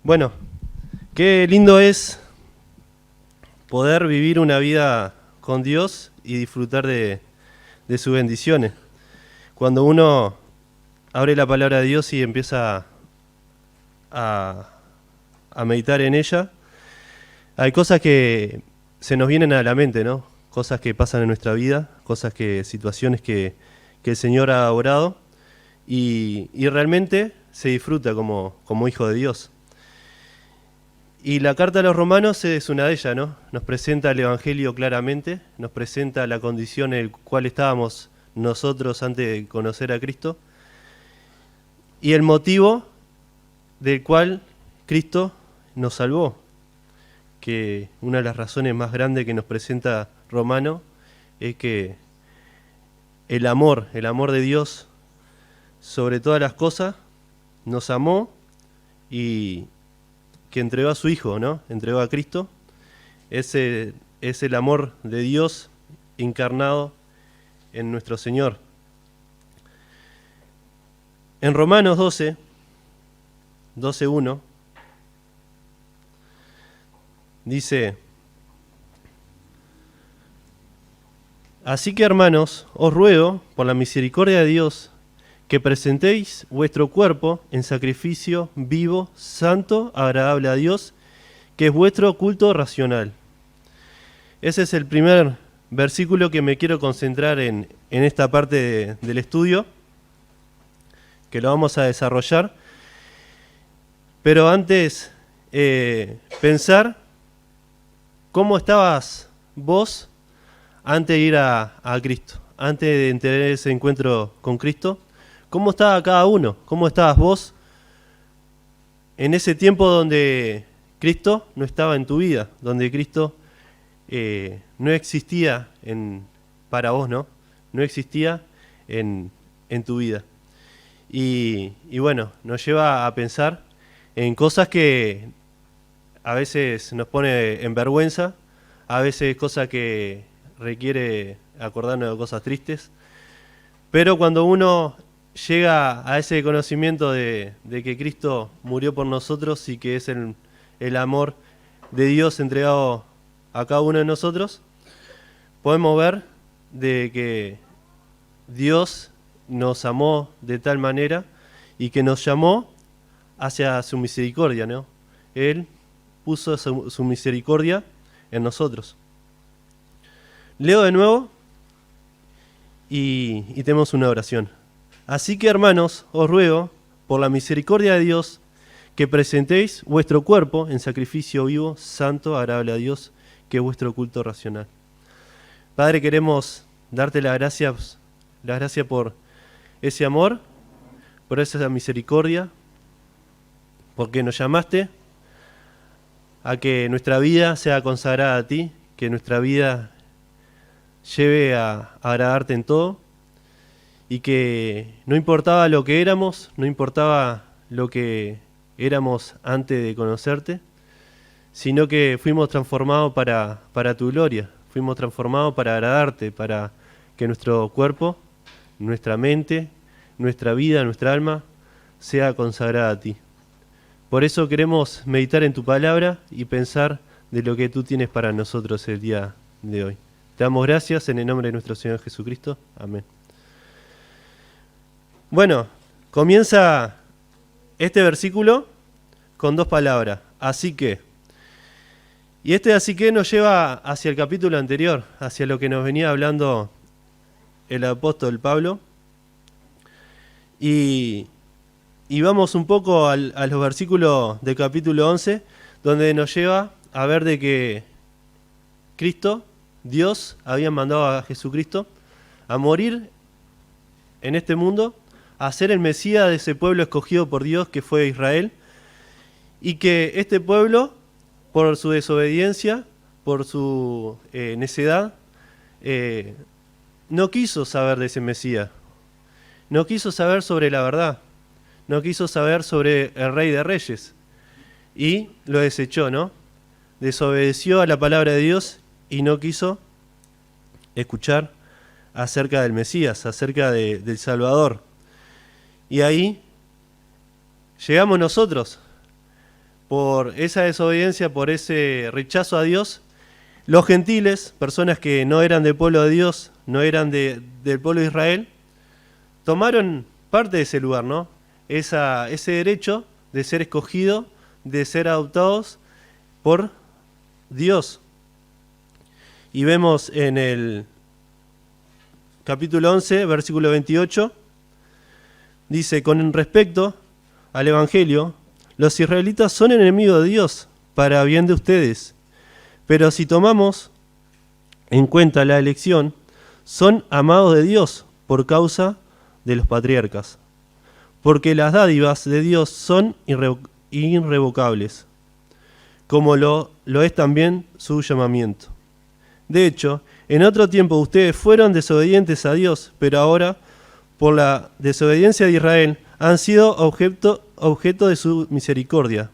Bueno, qué lindo es poder vivir una vida con Dios y disfrutar de sus bendiciones. Cuando uno abre la palabra de Dios y empieza a, a meditar en ella, hay cosas que se nos vienen a la mente, ¿no? Cosas que pasan en nuestra vida, situaciones que el Señor ha obrado y realmente se disfruta como hijo de Dios. Y la carta a los romanos es una de ellas, ¿no? Nos presenta el Evangelio claramente, nos presenta la condición en la cual estábamos nosotros antes de conocer a Cristo y el motivo del cual Cristo nos salvó, que una de las razones más grandes que nos presenta Romano es que el amor de Dios sobre todas las cosas nos amó y que entregó a su Hijo, ¿no? Entregó a Cristo. Ese es el amor de Dios encarnado en nuestro Señor. En Romanos 12:1, dice: Así que, hermanos, os ruego, por la misericordia de Dios, que presentéis vuestro cuerpo en sacrificio vivo, santo, agradable a Dios, que es vuestro culto racional. Ese es el primer versículo que me quiero concentrar en esta parte del estudio, que lo vamos a desarrollar. Pero antes, pensar cómo estabas vos antes de ir a Cristo, antes de tener ese encuentro con Cristo. ¿Cómo estaba cada uno? ¿Cómo estabas vos en ese tiempo donde Cristo no estaba en tu vida? Donde Cristo no existía para vos, ¿no? No existía en tu vida. Y bueno, nos lleva a pensar en cosas que a veces nos pone en vergüenza, a veces cosas que requiere acordarnos de cosas tristes. Pero cuando uno llega a ese conocimiento de que Cristo murió por nosotros y que es el amor de Dios entregado a cada uno de nosotros, podemos ver de que Dios nos amó de tal manera y que nos llamó hacia su misericordia, ¿no? Él puso su misericordia en nosotros. Leo de nuevo y tenemos una oración. Así que, hermanos, os ruego, por la misericordia de Dios, que presentéis vuestro cuerpo en sacrificio vivo, santo, agradable a Dios, que es vuestro culto racional. Padre, queremos darte las gracias por ese amor, por esa misericordia, porque nos llamaste a que nuestra vida sea consagrada a ti, que nuestra vida lleve a agradarte en todo, y que no importaba lo que éramos, no importaba lo que éramos antes de conocerte, sino que fuimos transformados para tu gloria, fuimos transformados para agradarte, para que nuestro cuerpo, nuestra mente, nuestra vida, nuestra alma, sea consagrada a ti. Por eso queremos meditar en tu palabra y pensar de lo que tú tienes para nosotros el día de hoy. Te damos gracias en el nombre de nuestro Señor Jesucristo. Amén. Bueno, comienza este versículo con dos palabras, así que. Y este así que nos lleva hacia el capítulo anterior, hacia lo que nos venía hablando el apóstol Pablo. Y vamos un poco a los versículos del capítulo 11, donde nos lleva a ver de que Cristo, Dios, había mandado a Jesucristo a morir en este mundo, a ser el Mesías de ese pueblo escogido por Dios que fue Israel, y que este pueblo, por su desobediencia, por su necedad, no quiso saber de ese Mesías, no quiso saber sobre la verdad, no quiso saber sobre el Rey de Reyes, y lo desechó, ¿no? Desobedeció a la palabra de Dios y no quiso escuchar acerca del Mesías, acerca del Salvador. Y ahí llegamos nosotros, por esa desobediencia, por ese rechazo a Dios, los gentiles, personas que no eran del pueblo de Dios, no eran del pueblo de Israel, tomaron parte de ese lugar, ¿no? Ese derecho de ser escogido, de ser adoptados por Dios. Y vemos en el capítulo 11, versículo 28, dice, con respecto al Evangelio, los israelitas son enemigos de Dios para bien de ustedes, pero si tomamos en cuenta la elección, son amados de Dios por causa de los patriarcas, porque las dádivas de Dios son irrevocables, como lo es también su llamamiento. De hecho, en otro tiempo ustedes fueron desobedientes a Dios, pero ahora, por la desobediencia de Israel, han sido objeto de su misericordia.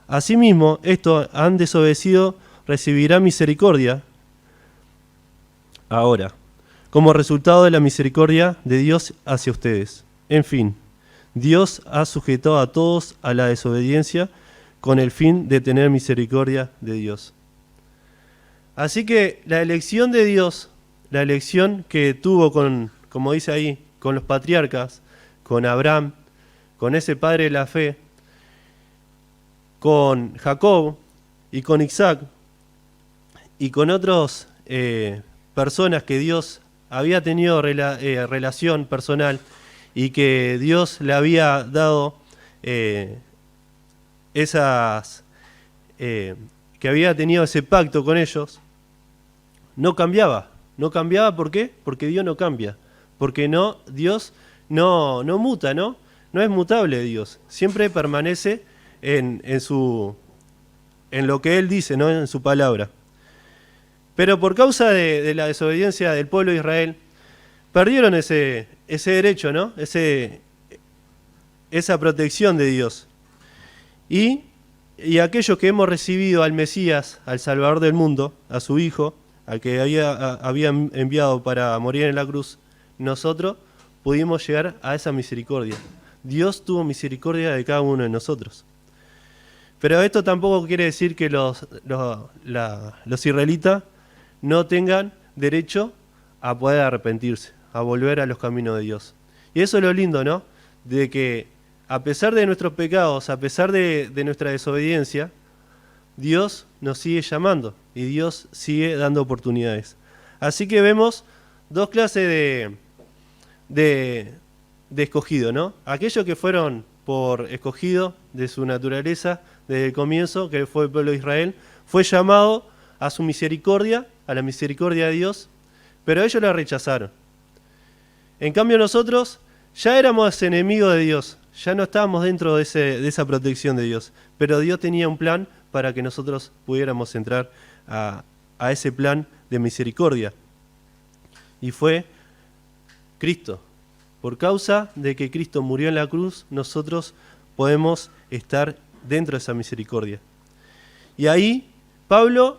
Asimismo, estos han desobedecido, recibirán misericordia ahora, como resultado de la misericordia de Dios hacia ustedes. En fin, Dios ha sujetado a todos a la desobediencia con el fin de tener misericordia de Dios. Así que la elección de Dios, la elección que tuvo como dice ahí, con los patriarcas, con Abraham, con ese padre de la fe, con Jacob y con Isaac y con otras personas que Dios había tenido relación personal y que Dios le había dado que había tenido ese pacto con ellos, no cambiaba. No cambiaba, ¿por qué? Porque Dios no cambia. Porque Dios no muta, ¿no? No es mutable Dios. Siempre permanece en lo que Él dice, ¿no? En su palabra. Pero por causa de la desobediencia del pueblo de Israel, perdieron ese derecho, ¿no? Esa protección de Dios. Y aquellos que hemos recibido al Mesías, al Salvador del mundo, a su Hijo, al que había enviado para morir en la cruz, nosotros pudimos llegar a esa misericordia. Dios tuvo misericordia de cada uno de nosotros. Pero esto tampoco quiere decir que los israelitas no tengan derecho a poder arrepentirse, a volver a los caminos de Dios. Y eso es lo lindo, ¿no? De que a pesar de nuestros pecados, a pesar de nuestra desobediencia, Dios nos sigue llamando y Dios sigue dando oportunidades. Así que vemos dos clases de escogido, ¿no? Aquellos que fueron por escogido de su naturaleza desde el comienzo, que fue el pueblo de Israel, fue llamado a su misericordia, a la misericordia de Dios, pero ellos la rechazaron. En cambio nosotros ya éramos enemigos de Dios, ya no estábamos dentro de esa protección de Dios, pero Dios tenía un plan para que nosotros pudiéramos entrar a ese plan de misericordia. Y fue Cristo. Por causa de que Cristo murió en la cruz, nosotros podemos estar dentro de esa misericordia. Y ahí Pablo,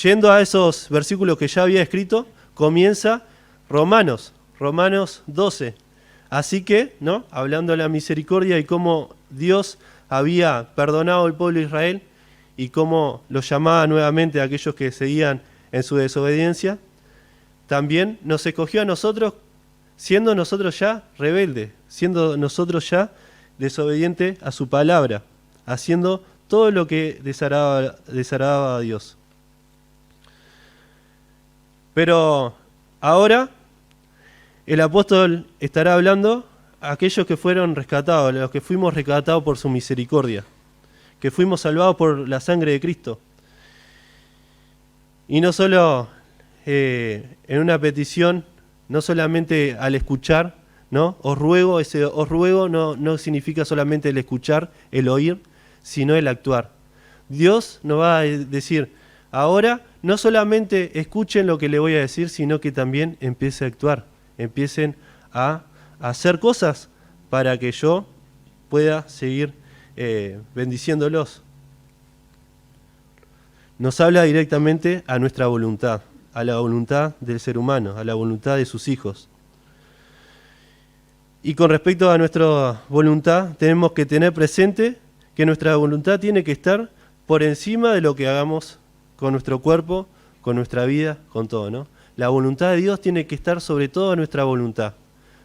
yendo a esos versículos que ya había escrito, comienza Romanos 12. Así que, ¿no? Hablando de la misericordia y cómo Dios había perdonado al pueblo de Israel y cómo los llamaba nuevamente a aquellos que seguían en su desobediencia, también nos escogió a nosotros, siendo nosotros ya rebeldes, siendo nosotros ya desobedientes a su palabra, haciendo todo lo que desagradaba a Dios. Pero ahora el apóstol estará hablando a aquellos que fueron rescatados, a los que fuimos rescatados por su misericordia, que fuimos salvados por la sangre de Cristo. Y no solo en una petición, no solamente al escuchar, ¿no? Os ruego no significa solamente el escuchar, el oír, sino el actuar. Dios nos va a decir, ahora no solamente escuchen lo que le voy a decir, sino que también empiecen a actuar, empiecen a hacer cosas para que yo pueda seguir bendiciéndolos. Nos habla directamente a nuestra voluntad, a la voluntad del ser humano, a la voluntad de sus hijos. Y con respecto a nuestra voluntad, tenemos que tener presente que nuestra voluntad tiene que estar por encima de lo que hagamos con nuestro cuerpo, con nuestra vida, con todo, ¿no? La voluntad de Dios tiene que estar sobre toda nuestra voluntad.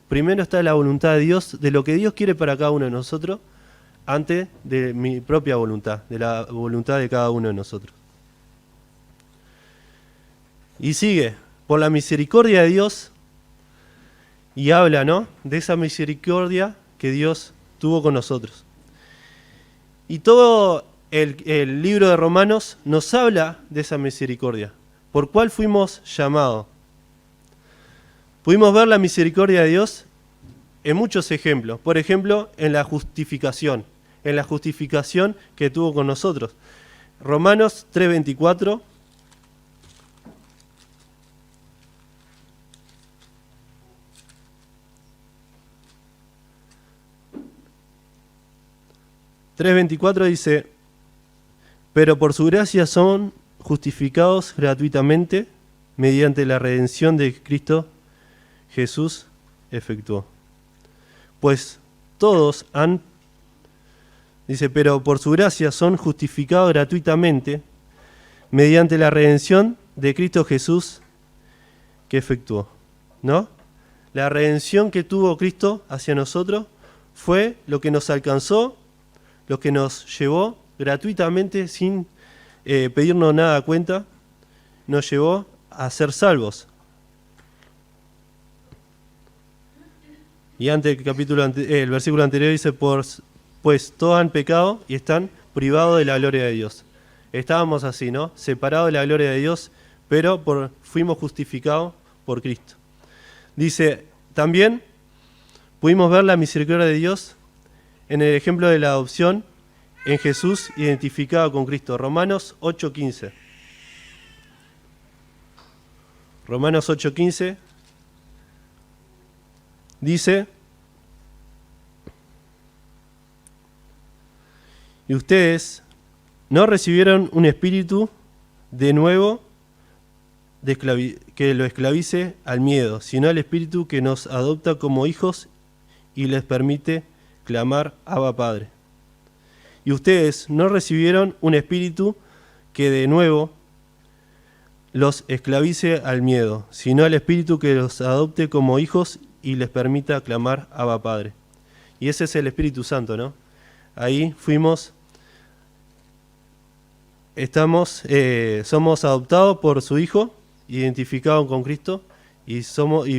Primero está la voluntad de Dios, de lo que Dios quiere para cada uno de nosotros, antes de mi propia voluntad, de la voluntad de cada uno de nosotros. Y sigue, por la misericordia de Dios, y habla, ¿no?, de esa misericordia que Dios tuvo con nosotros. Y todo el libro de Romanos nos habla de esa misericordia, por cuál fuimos llamados. Pudimos ver la misericordia de Dios en muchos ejemplos. Por ejemplo, en la justificación que tuvo con nosotros. Romanos 3:24. Dice: pero por su gracia son justificados gratuitamente mediante la redención de Cristo Jesús efectuó. Pues todos han, dice, pero por su gracia son justificados gratuitamente mediante la redención de Cristo Jesús que efectuó, ¿no? La redención que tuvo Cristo hacia nosotros fue lo que nos alcanzó, lo que nos llevó gratuitamente, sin pedirnos nada a cuenta, nos llevó a ser salvos. Y antes el versículo anterior dice, pues todos han pecado y están privados de la gloria de Dios. Estábamos así, ¿no? Separados de la gloria de Dios, pero fuimos justificados por Cristo. Dice, también pudimos ver la misericordia de Dios en el ejemplo de la adopción en Jesús identificado con Cristo. Romanos 8:15. Romanos 8:15 dice: y ustedes no recibieron un espíritu de nuevo que lo esclavice al miedo, sino el espíritu que nos adopta como hijos y les permite clamar Abba Padre. Y ustedes no recibieron un espíritu que de nuevo los esclavice al miedo, sino el espíritu que los adopte como hijos y les permita clamar Abba Padre. Y ese es el Espíritu Santo, ¿no? Ahí somos adoptados por su Hijo, identificados con Cristo, y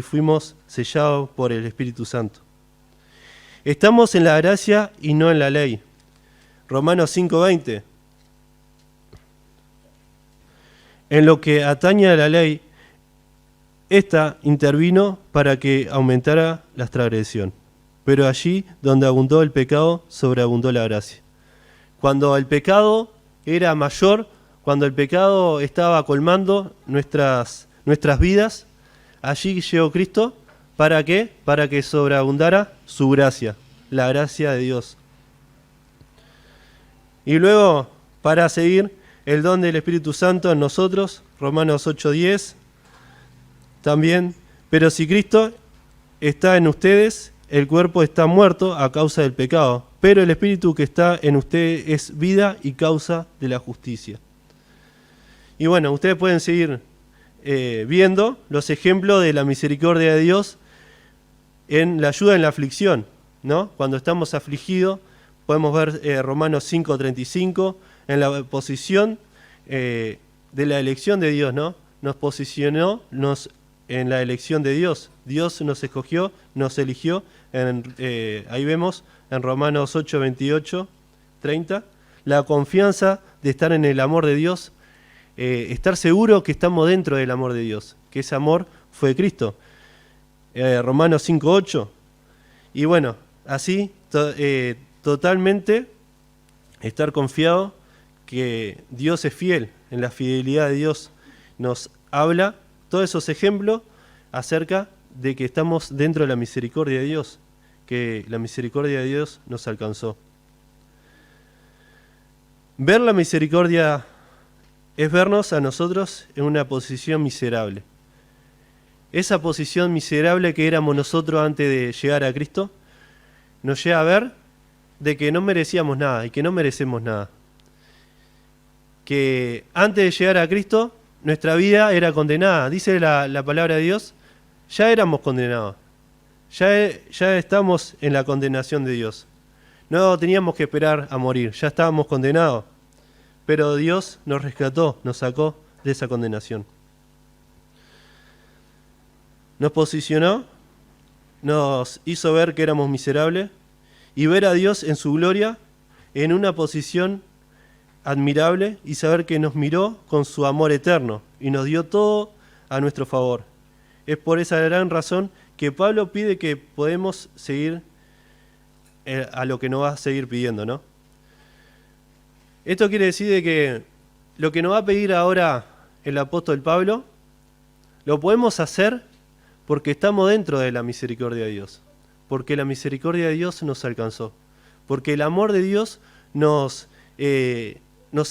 fuimos sellados por el Espíritu Santo. Estamos en la gracia y no en la ley. Romanos 5:20. En lo que atañe a la ley, esta intervino para que aumentara la transgresión. Pero allí donde abundó el pecado, sobreabundó la gracia. Cuando el pecado era mayor, cuando el pecado estaba colmando nuestras vidas, allí llegó Cristo. ¿Para qué? Para que sobreabundara su gracia, la gracia de Dios. Y luego, para seguir, el don del Espíritu Santo en nosotros, Romanos 8:10, también, pero si Cristo está en ustedes, el cuerpo está muerto a causa del pecado, pero el Espíritu que está en ustedes es vida y causa de la justicia. Y bueno, ustedes pueden seguir viendo los ejemplos de la misericordia de Dios en la ayuda en la aflicción, ¿no? Cuando estamos afligidos, podemos ver Romanos 5:35, en la posición de la elección de Dios, ¿no? Nos posicionó en la elección de Dios. Dios nos escogió, nos eligió. Ahí vemos en Romanos 8:28, 30, la confianza de estar en el amor de Dios, estar seguro que estamos dentro del amor de Dios, que ese amor fue Cristo. Romanos 5:8. Y bueno, así totalmente estar confiado que Dios es fiel, en la fidelidad de Dios. Nos habla todos esos ejemplos acerca de que estamos dentro de la misericordia de Dios, que la misericordia de Dios nos alcanzó. Ver la misericordia es vernos a nosotros en una posición miserable. Esa posición miserable que éramos nosotros antes de llegar a Cristo, nos lleva a ver de que no merecíamos nada y que no merecemos nada. Que antes de llegar a Cristo, nuestra vida era condenada. Dice la palabra de Dios, ya éramos condenados. Ya estamos en la condenación de Dios. No teníamos que esperar a morir, ya estábamos condenados. Pero Dios nos rescató, nos sacó de esa condenación. Nos posicionó, nos hizo ver que éramos miserables y ver a Dios en su gloria en una posición admirable y saber que nos miró con su amor eterno y nos dio todo a nuestro favor. Es por esa gran razón que Pablo pide que podemos seguir a lo que nos va a seguir pidiendo, ¿no? Esto quiere decir de que lo que nos va a pedir ahora el apóstol Pablo, lo podemos hacer porque estamos dentro de la misericordia de Dios, porque la misericordia de Dios nos alcanzó, porque el amor de Dios nos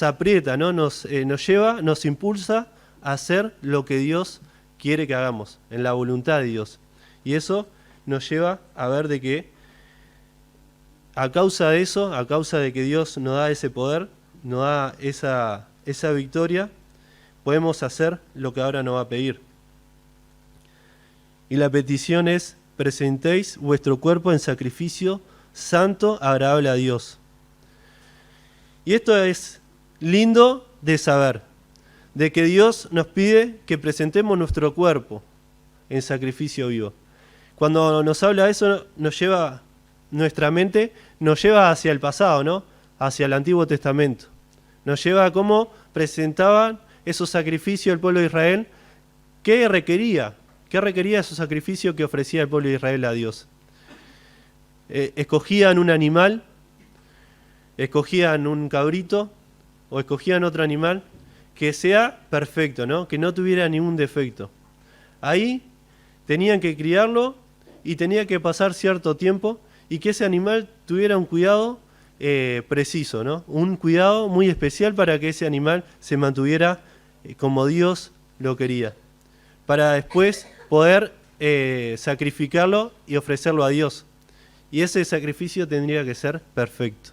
aprieta, ¿no? Nos lleva, nos impulsa a hacer lo que Dios quiere que hagamos, en la voluntad de Dios. Y eso nos lleva a ver de que a causa de eso, a causa de que Dios nos da ese poder, nos da esa victoria, podemos hacer lo que ahora nos va a pedir. Y la petición es, presentéis vuestro cuerpo en sacrificio santo, agradable a Dios. Y esto es lindo de saber, de que Dios nos pide que presentemos nuestro cuerpo en sacrificio vivo. Cuando nos habla de eso, nuestra mente nos lleva hacia el pasado, ¿no? Hacia el Antiguo Testamento. Nos lleva a cómo presentaban esos sacrificios el pueblo de Israel. ¿Qué requería esos sacrificios que ofrecía el pueblo de Israel a Dios? Escogían un animal, escogían un cabrito o escogían otro animal que sea perfecto, ¿no? Que no tuviera ningún defecto. Ahí tenían que criarlo y tenía que pasar cierto tiempo y que ese animal tuviera un cuidado preciso, ¿no? Un cuidado muy especial para que ese animal se mantuviera como Dios lo quería, para después poder sacrificarlo y ofrecerlo a Dios. Y ese sacrificio tendría que ser perfecto.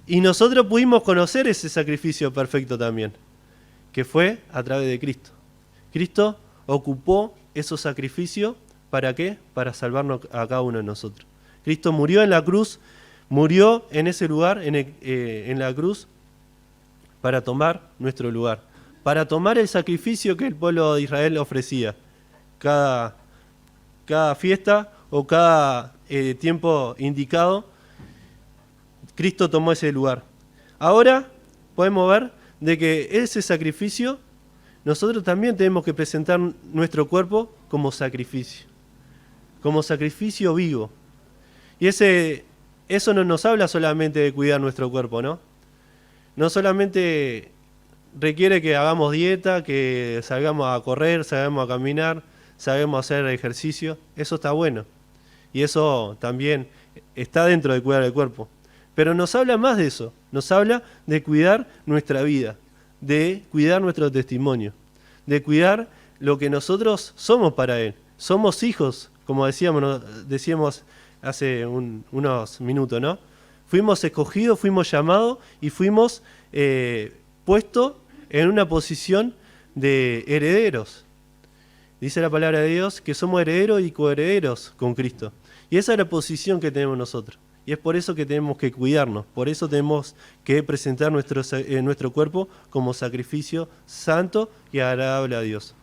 Y nosotros pudimos conocer ese sacrificio perfecto también, que fue a través de Cristo. Cristo ocupó esos sacrificios, ¿para qué? Para salvarnos a cada uno de nosotros. Cristo murió en la cruz, murió en ese lugar, en la cruz, para tomar nuestro lugar, para tomar el sacrificio que el pueblo de Israel ofrecía. Cada fiesta o cada tiempo indicado, Cristo tomó ese lugar. Ahora podemos ver de que ese sacrificio, nosotros también tenemos que presentar nuestro cuerpo como sacrificio vivo. Y eso no nos habla solamente de cuidar nuestro cuerpo, ¿no? No solamente requiere que hagamos dieta, que salgamos a correr, salgamos a caminar, salgamos a hacer ejercicio. Eso está bueno. Y eso también está dentro de cuidar el cuerpo. Pero nos habla más de eso. Nos habla de cuidar nuestra vida, de cuidar nuestro testimonio, de cuidar lo que nosotros somos para Él. Somos hijos, como decíamos hace unos minutos, ¿no? Fuimos escogidos, fuimos llamados y fuimos puestos en una posición de herederos. Dice la palabra de Dios que somos herederos y coherederos con Cristo. Y esa es la posición que tenemos nosotros. Y es por eso que tenemos que cuidarnos, por eso tenemos que presentar nuestro cuerpo como sacrificio santo y agradable a Dios.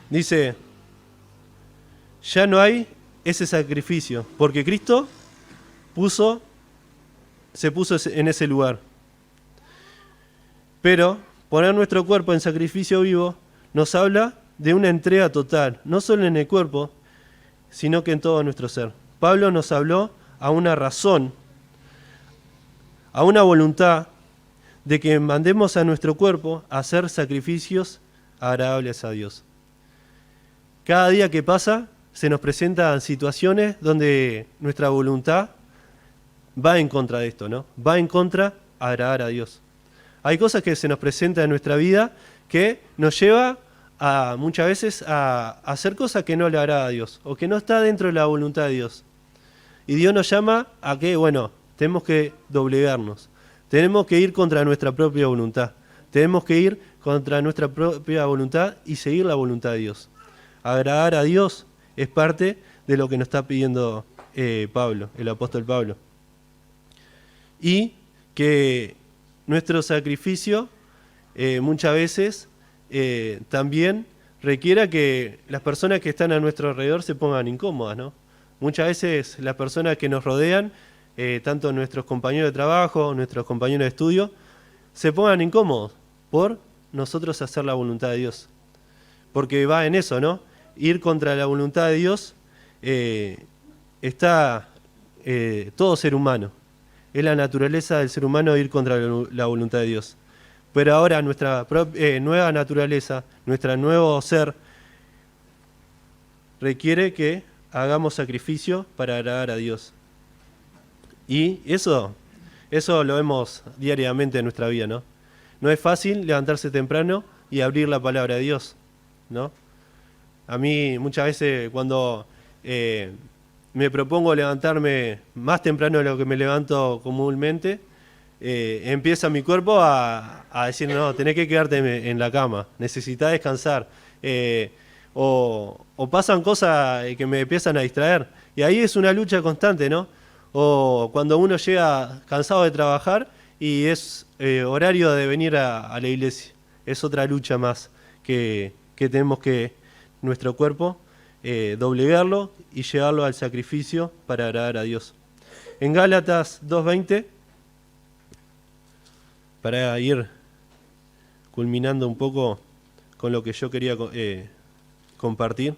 Dice, ya no hay ese sacrificio, porque Cristo se puso en ese lugar. Pero poner nuestro cuerpo en sacrificio vivo nos habla de una entrega total, no solo en el cuerpo, sino que en todo nuestro ser. Pablo nos habló a una razón, a una voluntad de que mandemos a nuestro cuerpo a hacer sacrificios agradables a Dios. Cada día que pasa se nos presentan situaciones donde nuestra voluntad va en contra de esto, ¿no? Va en contra de agradar a Dios. Hay cosas que se nos presentan en nuestra vida que nos lleva muchas veces a hacer cosas que no le agrada a Dios o que no está dentro de la voluntad de Dios. Y Dios nos llama a que, bueno, tenemos que doblegarnos. Tenemos que ir contra nuestra propia voluntad. Tenemos que ir contra nuestra propia voluntad y seguir la voluntad de Dios. Agradar a Dios es parte de lo que nos está pidiendo Pablo, el apóstol Pablo. Y que nuestro sacrificio muchas veces también requiera que las personas que están a nuestro alrededor se pongan incómodas, ¿no? Muchas veces las personas que nos rodean, tanto nuestros compañeros de trabajo, nuestros compañeros de estudio, se pongan incómodos por nosotros hacer la voluntad de Dios. Porque va en eso, ¿no? Ir contra la voluntad de Dios está todo ser humano. Es la naturaleza del ser humano ir contra la voluntad de Dios. Pero ahora nuestra nueva naturaleza, nuestro nuevo ser, requiere que hagamos sacrificio para agradar a Dios. Y eso lo vemos diariamente en nuestra vida, ¿no? No es fácil levantarse temprano y abrir la palabra de Dios, ¿no? A mí muchas veces cuando me propongo levantarme más temprano de lo que me levanto comúnmente, empieza mi cuerpo a decir, no, tenés que quedarte en la cama, necesitás descansar. O pasan cosas que me empiezan a distraer. Y ahí es una lucha constante, ¿no? O cuando uno llega cansado de trabajar y es horario de venir a la iglesia. Es otra lucha más que tenemos que nuestro cuerpo doblegarlo y llevarlo al sacrificio para agradar a Dios. En Gálatas 2:20, para ir culminando un poco con lo que yo quería compartir.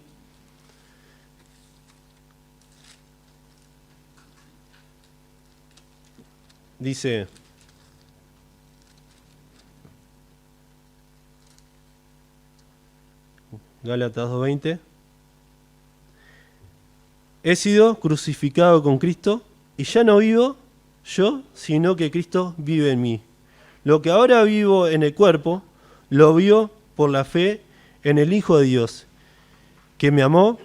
Dice, Gálatas 2:20, he sido crucificado con Cristo y ya no vivo yo, sino que Cristo vive en mí. Lo que ahora vivo en el cuerpo, lo vivo por la fe en el Hijo de Dios, que me amó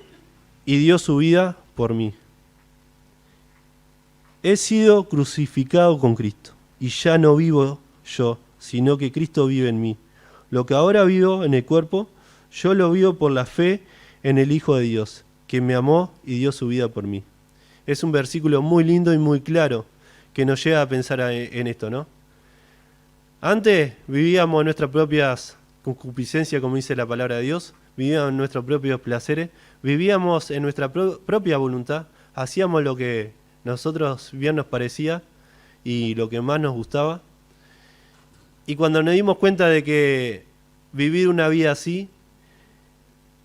y dio su vida por mí. He sido crucificado con Cristo y ya no vivo yo, sino que Cristo vive en mí. Lo que ahora vivo en el cuerpo, yo lo vivo por la fe en el Hijo de Dios, que me amó y dio su vida por mí. Es un versículo muy lindo y muy claro que nos lleva a pensar en esto, ¿no? Antes vivíamos en nuestras propias concupiscencias, como dice la palabra de Dios, vivíamos en nuestros propios placeres, vivíamos en nuestra propia voluntad, hacíamos lo que nosotros bien nos parecía y lo que más nos gustaba. Y cuando nos dimos cuenta de que vivir una vida así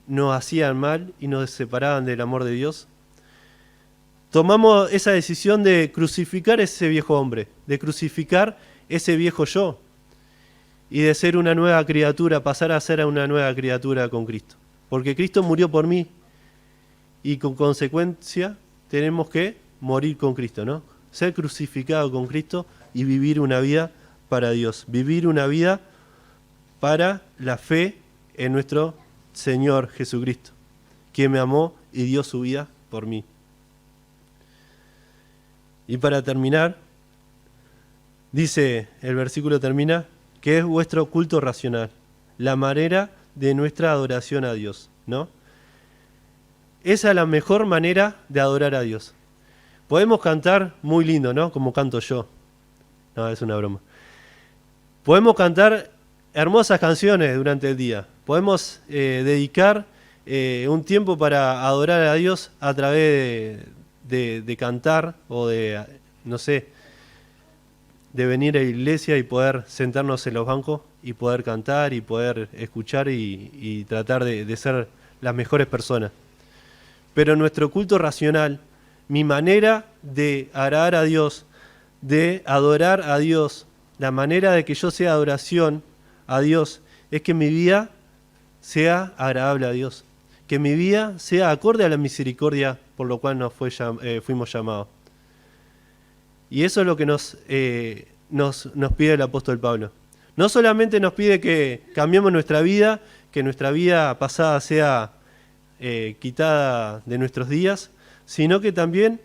nos hacían mal y nos separaban del amor de Dios, tomamos esa decisión de crucificar ese viejo hombre, de crucificar ese viejo yo y de ser una nueva criatura, pasar a ser una nueva criatura con Cristo. Porque Cristo murió por mí y con consecuencia tenemos que morir con Cristo, ¿no? Ser crucificado con Cristo y vivir una vida para Dios, vivir una vida para la fe en nuestro Señor Jesucristo, que me amó y dio su vida por mí. Y para terminar, dice, el versículo termina, que es vuestro culto racional, la manera de nuestra adoración a Dios, ¿no? Esa es la mejor manera de adorar a Dios. Podemos cantar muy lindo, ¿no? Como canto yo. No, es una broma. Podemos cantar hermosas canciones durante el día. Podemos dedicar un tiempo para adorar a Dios a través de cantar o de, no sé, de venir a la iglesia y poder sentarnos en los bancos y poder cantar y poder escuchar y tratar de ser las mejores personas. Pero nuestro culto racional, mi manera de agradar a Dios, de adorar a Dios, la manera de que yo sea adoración a Dios, es que mi vida sea agradable a Dios, que mi vida sea acorde a la misericordia por lo cual fuimos llamados. Y eso es lo que nos pide el apóstol Pablo. No solamente nos pide que cambiemos nuestra vida, que nuestra vida pasada sea quitada de nuestros días, sino que también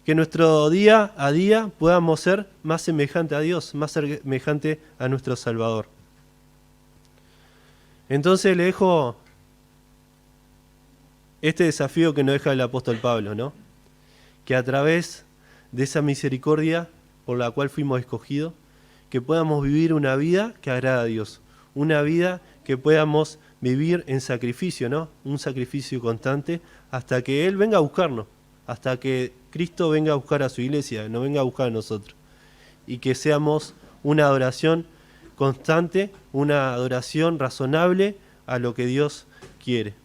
que nuestro día a día podamos ser más semejante a Dios, más semejante a nuestro Salvador. Entonces le dejo este desafío que nos deja el apóstol Pablo, ¿no? Que a través de esa misericordia por la cual fuimos escogidos, que podamos vivir una vida que agrada a Dios, una vida que podamos vivir en sacrificio, ¿no? Un sacrificio constante hasta que Él venga a buscarnos, hasta que Cristo venga a buscar a su iglesia, no venga a buscar a nosotros. Y que seamos una adoración constante, una adoración razonable a lo que Dios quiere.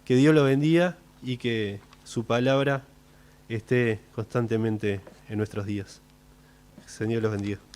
Que Dios lo bendiga y que su palabra esté constantemente en nuestros días. Señor los bendiga.